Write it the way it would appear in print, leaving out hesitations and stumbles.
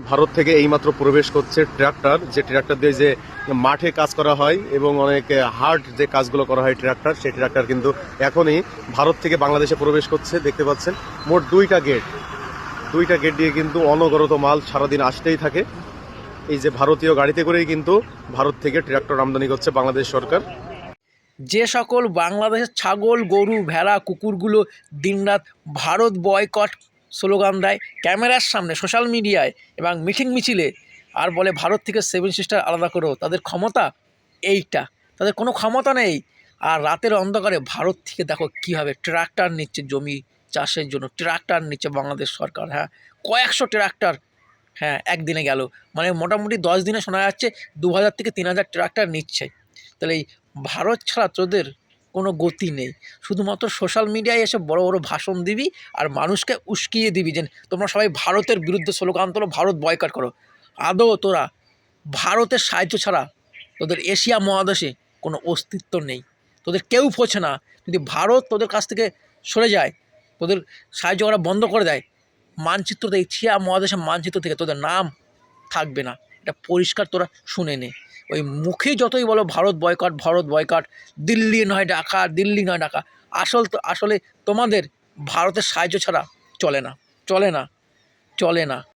ভারত থেকে এইমাত্র প্রবেশ করছে ট্রাক্টর, যে ট্রাক্টর দিয়ে যে মাঠে কাজ করা হয় এবং অনেক হার্ড যে কাজগুলো করা হয় ট্রাক্টর, সেই ট্রাক্টর কিন্তু এখনই ভারত থেকে বাংলাদেশে প্রবেশ করছে। দেখতে পাচ্ছেন মোট দুইটা গেট দিয়ে কিন্তু অনবরত মাল সারাদিন আসতেই থাকে। এই যে ভারতীয় গাড়িতে করেই কিন্তু ভারত থেকে ট্রাক্টর আমদানি করছে বাংলাদেশ সরকার। যে সকল বাংলাদেশের ছাগল, গরু, ভেড়া, কুকুরগুলো দিনরাত ভারত বয়কট স্লোগান দেয় ক্যামেরার সামনে, সোশ্যাল মিডিয়ায় এবং মিটিং মিছিলে, আর বলে ভারত থেকে সেভেন সিস্টার আলাদা করো, তাদের ক্ষমতা এইটা, তাদের কোনো ক্ষমতা নেই। আর রাতের অন্ধকারে ভারত থেকে দেখো কীভাবে ট্রাক্টর নিচ্ছে জমি চাষের জন্য, ট্রাক্টর নিচ্ছে বাংলাদেশ সরকার। হ্যাঁ, কয়েকশো ট্রাক্টর, হ্যাঁ একদিনে গেল, মানে মোটামুটি 10 দিনে শোনা যাচ্ছে 2000 থেকে 3000 ট্রাক্টর নিচ্ছে। তাহলে এই ভারত ছাড়া তোদের কোনো গতি নেই। শুধুমাত্র সোশ্যাল মিডিয়ায় এসে বড় বড় ভাষণ দিবি আর মানুষকে উস্কিয়ে দিবি যে তোমরা সবাই ভারতের বিরুদ্ধে স্লোগান তোলো, ভারত বয়কট করো। আদৌ তোরা ভারতের সাহায্য ছাড়া তোদের এশিয়া মহাদেশে কোনো অস্তিত্ব নেই, তোদের কেউ পৌঁছে না। যদি ভারত তোদের কাছ থেকে সরে যায়, তোদের সাহায্য করা বন্ধ করে দেয়, মানচিত্রতে এশিয়া মহাদেশের মানচিত্র থেকে তোদের নাম থাকবে না। এটা পরিষ্কার, তোরা শুনে নে। ওই মুখে যতই বলো ভারত বয়কট, দিল্লি নয় ঢাকা, আসলে তোমাদের ভারতের সাহায্য ছাড়া চলে না।